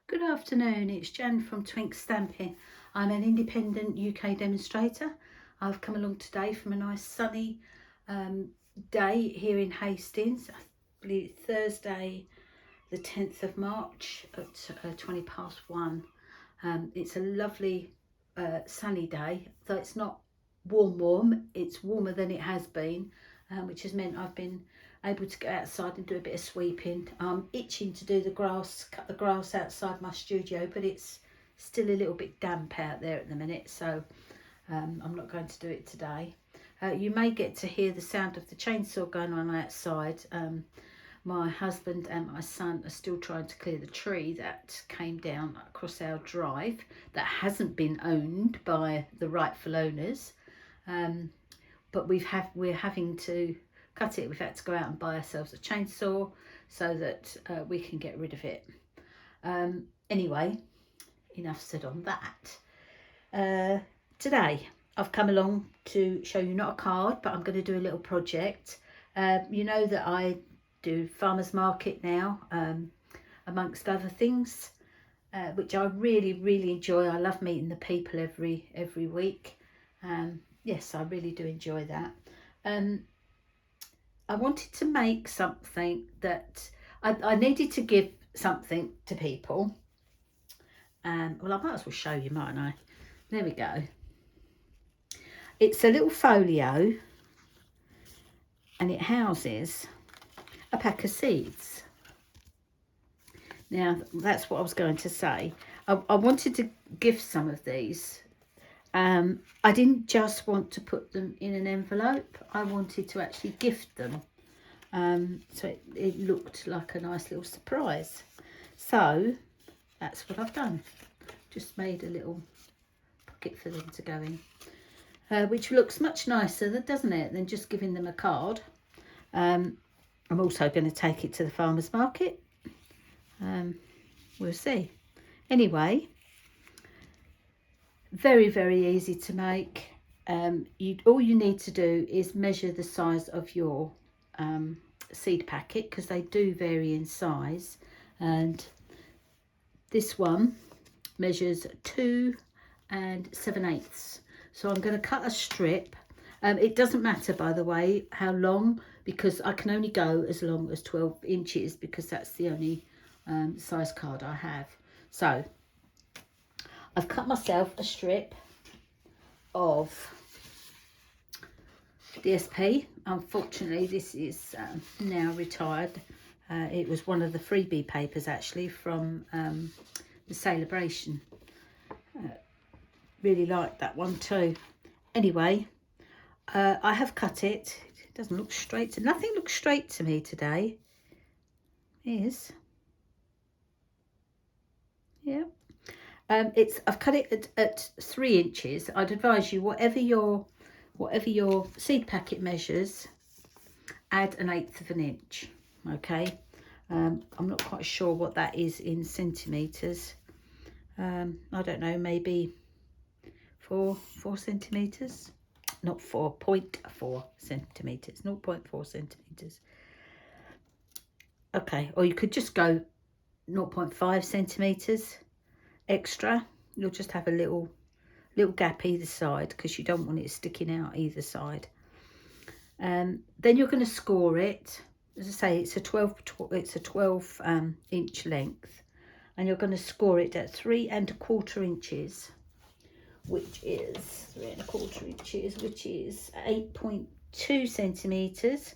Good afternoon, it's Jan from Twink Stamping. I'm an independent UK demonstrator. I've come along today from a nice sunny day here in Hastings. I believe Thursday the 10th of March at 20 past 1. It's a lovely sunny day, though it's not warm, it's warmer than it has been, which has meant I've been able to go outside and do a bit of sweeping. I'm itching to do the grass, cut the grass outside my studio, but it's still a little bit damp out there at the minute, so I'm not going to do it today. You may get to hear the sound of the chainsaw going on outside. My husband and my son are still trying to clear the tree that came down across our drive that hasn't been owned by the rightful owners, but we're having to cut it. We've had to go out and buy ourselves a chainsaw so that we can get rid of it. Anyway, enough said on that. Today I've come along to show you not a card, but I'm going to do a little project. You know that I do farmers market now, amongst other things, which I really enjoy. I love meeting the people every week. Yes, I really do enjoy that. I wanted to make something that I needed to give something to people. Well, I might as well show you, mightn't I? There we go. It's a little folio and it houses a pack of seeds. Now, that's what I was going to say. I wanted to gift some of these. I didn't just want to put them in an envelope. I wanted to actually gift them. So it looked like a nice little surprise. So that's what I've done. Just made a little pocket for them to go in, which looks much nicer, doesn't it, than just giving them a card. I'm also going to take it to the farmers market. We'll see. Anyway, very easy to make. All you need to do is measure the size of your seed packet, because they do vary in size, and this one measures 2 7/8. So I'm going to cut a strip. It doesn't matter, by the way, how long, because I can only go as long as 12 inches because that's the only size card I have. So I've cut myself a strip of DSP. Unfortunately, this is now retired. It was one of the freebie papers actually from the Celebration. Really liked that one too. Anyway, I have cut it. It doesn't look straight. Nothing looks straight to me today. Yeah. I've cut it at 3 inches. I'd advise you, whatever your seed packet measures, add 1/8 of an inch. Okay. I'm not quite sure what that is in centimeters. I don't know, maybe 4 centimeters. Not 4.4 centimeters, 0.4 centimeters. Okay, or you could just go 0.5 centimeters extra. You'll just have a little gap either side because you don't want it sticking out either side. Then you're going to score it. As I say, it's a 12 inch length, and you're going to score it at 3 1/4 inches, which is 3 1/4 inches, which is 8.2 centimeters,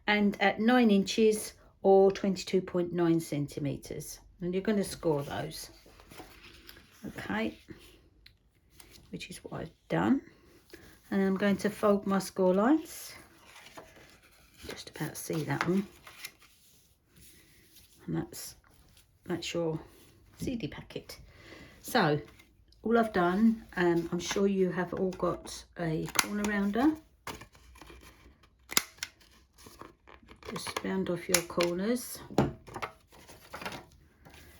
and at 9 inches or 22.9 centimeters. And you're going to score those. Okay, which is what I've done. And I'm going to fold my score lines. Just about see that one. And that's your CD packet. So all I've done, I'm sure you have all got a corner rounder. Just round off your corners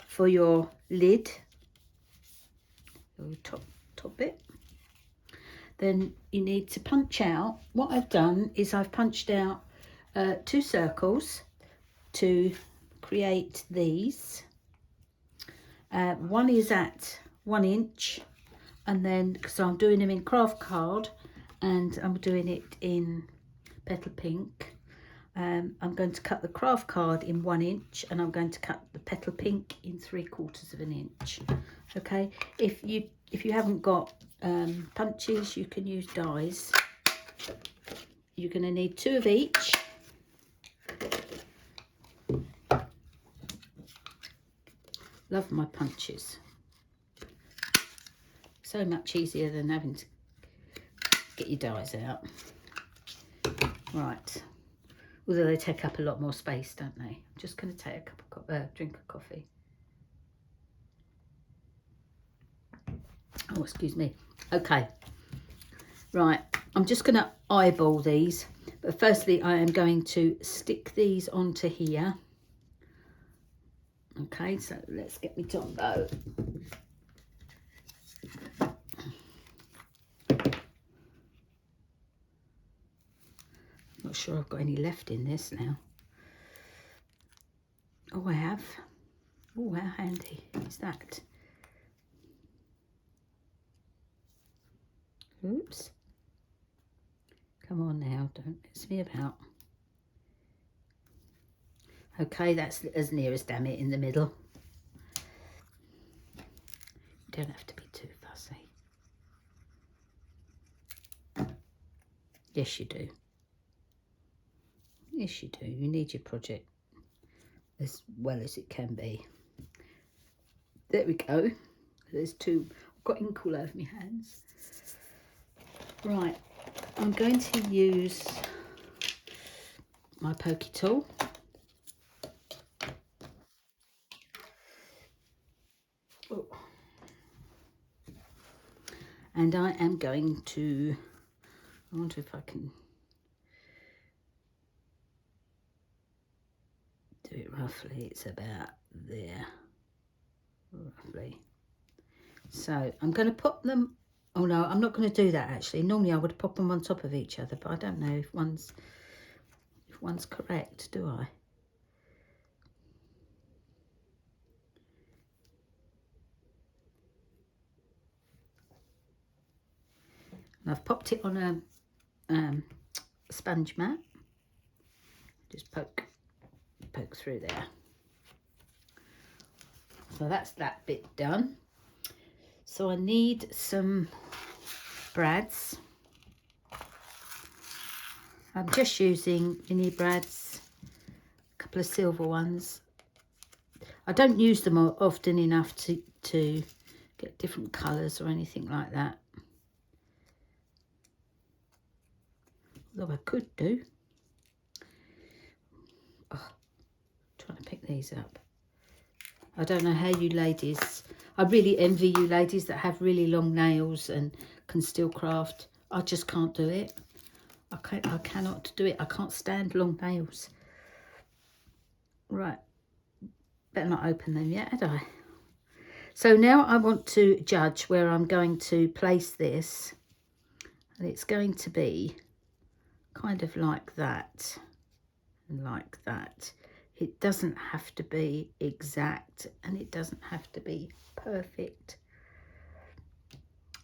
for your lid, your top bit. Then you need to punch out. What I've done is I've punched out 2 circles to create these. One is at 1 inch, and then because I'm doing them in craft card and I'm doing it in Petal Pink, I'm going to cut the craft card in 1 inch, and I'm going to cut the Petal Pink in 3/4 of an inch. Okay, if you haven't got punches, you can use dies. You're going to need 2 of each. Love my punches. So much easier than having to get your dies out. Right. Although they take up a lot more space, don't they? I'm just going to take a drink of coffee. Oh, excuse me. Okay. Right. I'm just going to eyeball these. But firstly, I am going to stick these onto here. Okay, so let's get me Tombow. Not sure I've got any left in this now. Oh, I have. Oh, how handy is that? Oops. Come on now, don't mess me about. Okay, that's as near as damn it in the middle. You don't have to be too fussy. Yes, you do. Yes, you do. You need your project as well as it can be. There we go. There's 2. I've got ink all over my hands. Right, I'm going to use my pokey tool. Oh. And I am going to, I wonder if I can do it roughly. It's about there, roughly. So I'm going to pop them, oh no, I'm not going to do that actually. Normally I would pop them on top of each other, but I don't know if one's correct, do I? And I've popped it on a sponge mat. Just poke through there. So that's that bit done. So I need some brads. I'm just using mini brads, a couple of silver ones. I don't use them often enough to get different colours or anything like that. Although I could do. Oh, trying to pick these up. I don't know how you ladies, I really envy you ladies that have really long nails and can still craft. I just can't do it. I cannot do it. I can't stand long nails. Right. Better not open them yet, had I? So now I want to judge where I'm going to place this. And it's going to be kind of like that and like that. It doesn't have to be exact and it doesn't have to be perfect.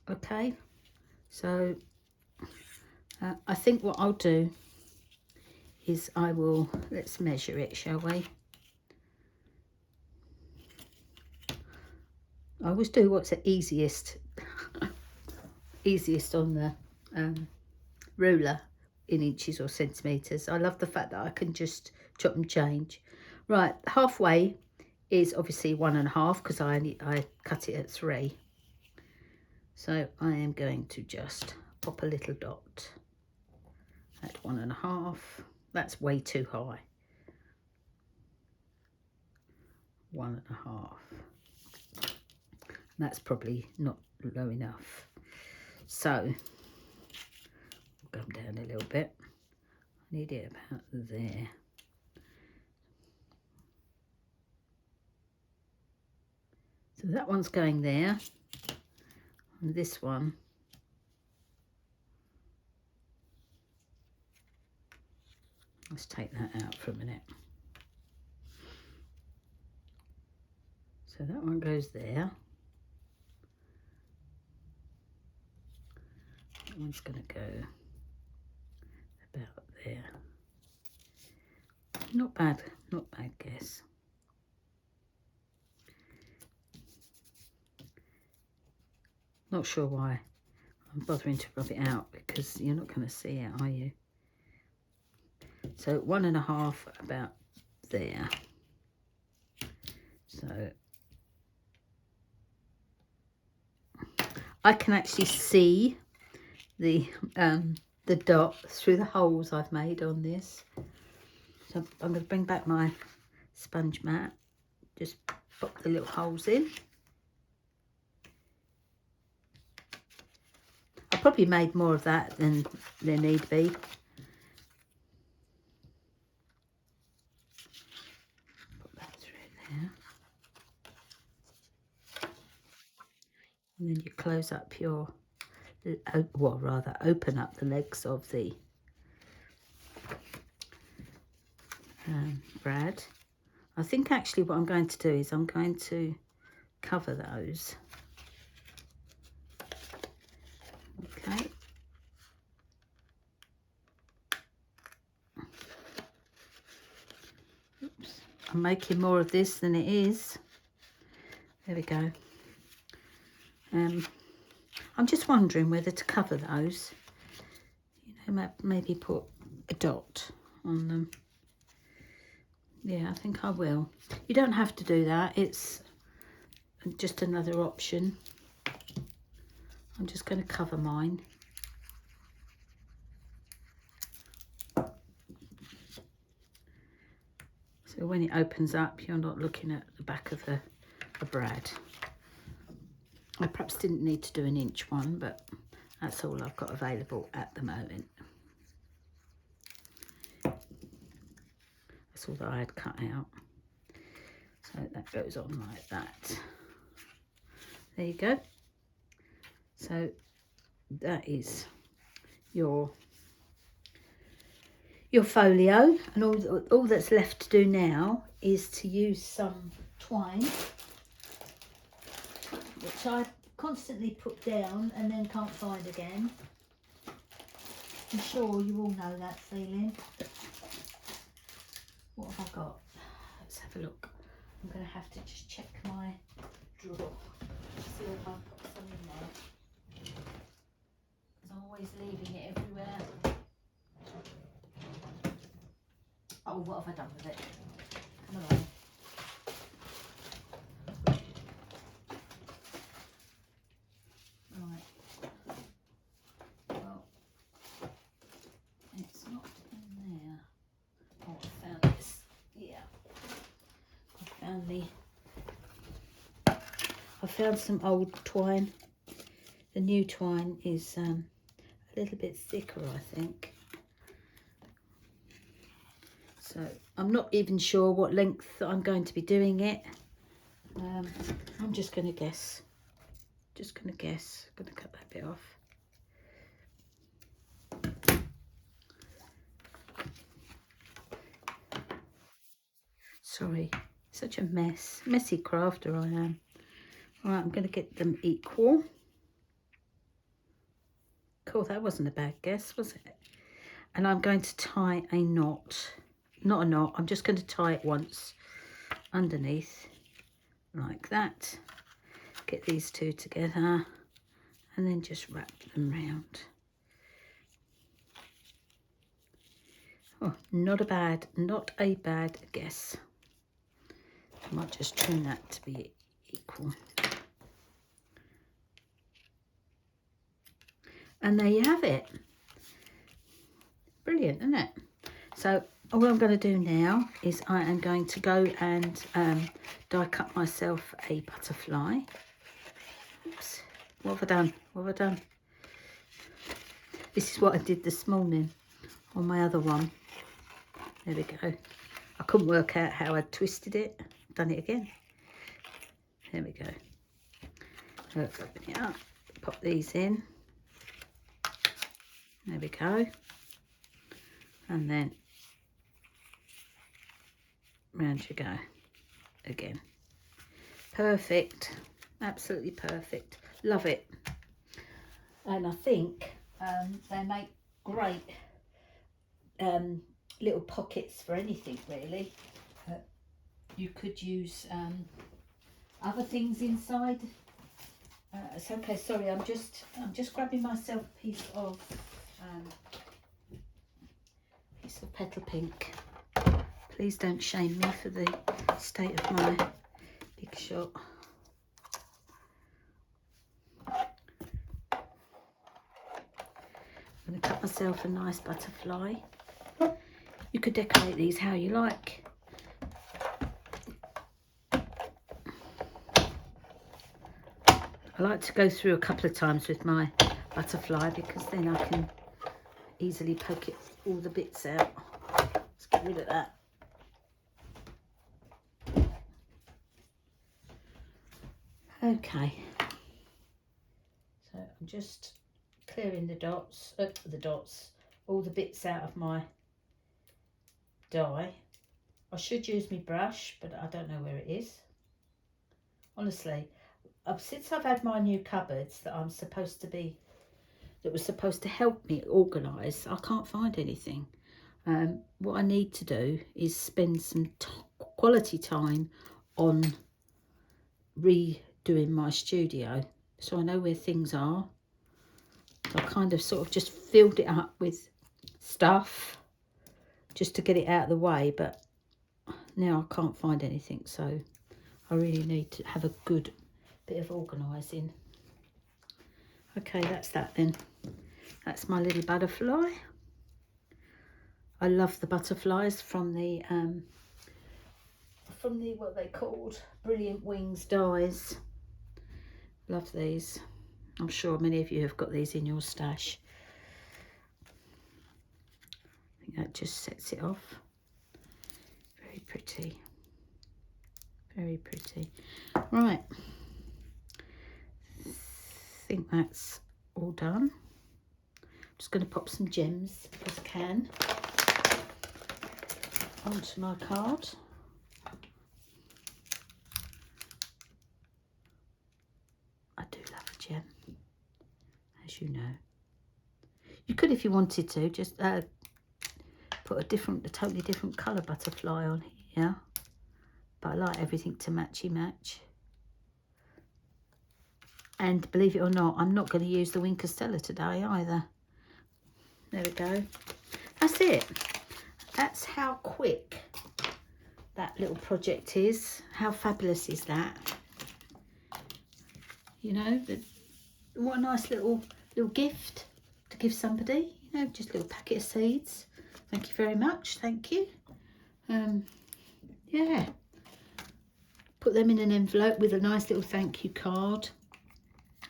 Okay, so I think what I'll do is let's measure it, shall we? I always do what's the easiest on the ruler in inches or centimetres. I love the fact that I can just chop and change. Right, halfway is obviously 1.5 because I cut it at 3. So I am going to just pop a little dot at 1.5. That's way too high. 1.5. That's probably not low enough. So I'll come down a little bit. I need it about there. So that one's going there. And this one let's take that out for a minute. So that one goes there. That one's going to go about there. Not bad guess. Not sure why I'm bothering to rub it out, because you're not going to see it, are you? So 1.5 about there. So I can actually see the dot through the holes I've made on this. So I'm going to bring back my sponge mat, just pop the little holes in. I probably made more of that than there need be. Put that through there. And then you close up your, well, rather open up the legs of the brad. I think actually what I'm going to do is I'm going to cover those. Okay. Oops. I'm making more of this than it is. There we go. I'm just wondering whether to cover those. You know, maybe put a dot on them. Yeah, I think I will. You don't have to do that. It's just another option. I'm just going to cover mine. So when it opens up, you're not looking at the back of the brad. I perhaps didn't need to do an inch one, but that's all I've got available at the moment. That's all that I had cut out. So that goes on like that. There you go. So that is your folio, and all that's left to do now is to use some twine, which I constantly put down and then can't find again. I'm sure you all know that feeling. What have I got? Let's have a look. I'm going to have to just check my drawer, see if I've got some in there, because I'm always leaving it everywhere. Oh, what have I done with it? Come along. Right. Well, it's not in there. Oh, I found this. Yeah. I found some old twine. The new twine is a little bit thicker, I think. So I'm not even sure what length I'm going to be doing it. I'm just going to guess. I'm going to cut that bit off. Sorry, such a messy crafter I am. All right, I'm going to get them equal. Cool, that wasn't a bad guess, was it? And I'm going to tie a knot. Not a knot, I'm just going to tie it once underneath, like that. Get these two together and then just wrap them round. Oh, not a bad guess. I might just trim that to be equal. And there you have it. Brilliant, isn't it? So all I'm going to do now is I am going to go and die cut myself a butterfly. Oops, what have I done? This is what I did this morning on my other one. There we go. I couldn't work out how I twisted it. Done it again. There we go. Open it up, pop these in. There we go. And then round you go again. Perfect, absolutely perfect. Love it. And I think they make great little pockets for anything really. You could use other things inside. It's okay. Sorry, I'm just grabbing myself a piece of petal pink. Please don't shame me for the state of my big shot. I'm going to cut myself a nice butterfly. You could decorate these how you like. I like to go through a couple of times with my butterfly because then I can easily poke it all the bits out. Let's get rid of that. Okay, so I'm just clearing the dots, all the bits out of my die. I should use my brush, but I don't know where it is. Honestly, since I've had my new cupboards that was supposed to help me organise, I can't find anything. What I need to do is spend some quality time on redoing my studio, so I know where things are. I kind of sort of just filled it up with stuff just to get it out of the way, but now I can't find anything, so I really need to have a good bit of organising. Okay, that's that then. That's my little butterfly. I love the butterflies from the what they called Brilliant Wings dies. Love these. I'm sure many of you have got these in your stash. I think that just sets it off. Very pretty. Very pretty. Right. I think that's all done. I'm just going to pop some gems, as I can, onto my card. I do love a gem, as you know. You could, if you wanted to, just put a totally different colour butterfly on here. But I like everything to matchy match. And believe it or not, I'm not going to use the Wink of Stella today either. There we go. That's it. That's how quick that little project is. How fabulous is that? You know, what a nice little gift to give somebody. You know, just a little packet of seeds. Thank you very much. Thank you. Yeah. Put them in an envelope with a nice little thank you card,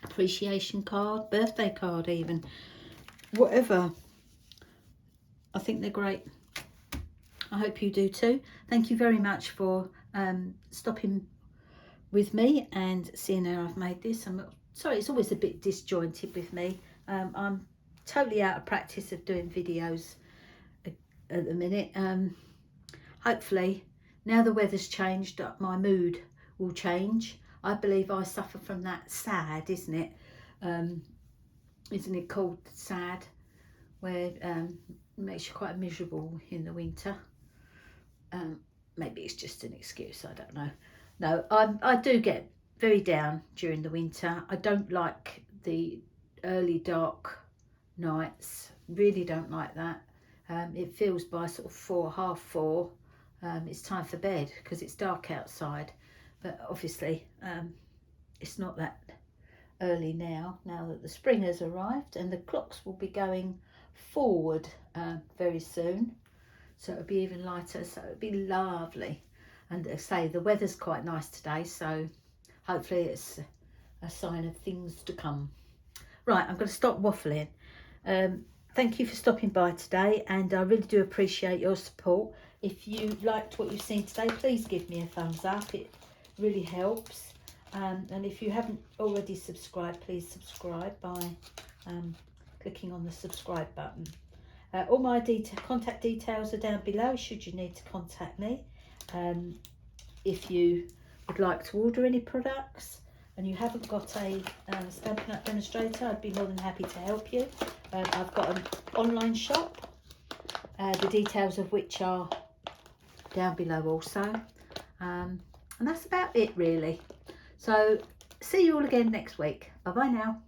appreciation card, birthday card even. Whatever. I think they're great. I hope you do too. Thank you very much for stopping with me and seeing how I've made this. I'm sorry, it's always a bit disjointed with me. I'm totally out of practice of doing videos at the minute. Hopefully, now the weather's changed, my mood will change. I believe I suffer from that SAD, isn't it? Isn't it called SAD? Where it makes you quite miserable in the winter. Maybe it's just an excuse, I don't know. No, I do get very down during the winter. I don't like the early dark nights. Really don't like that. It feels by sort of 4, half 4, it's time for bed because it's dark outside. But obviously it's not that early now that the spring has arrived, and the clocks will be going forward very soon, so it'll be even lighter, so it'll be lovely. And I say the weather's quite nice today, so hopefully it's a sign of things to come. Right, I'm going to stop waffling. Thank you for stopping by today, and I really do appreciate your support. If you liked what you've seen today, please give me a thumbs up. It really helps. And if you haven't already subscribed, please subscribe by clicking on the subscribe button. All my contact details are down below should you need to contact me. If you would like to order any products and you haven't got a Stampin' Up demonstrator, I'd be more than happy to help you. I've got an online shop, the details of which are down below also. And that's about it really. So see you all again next week. Bye bye now.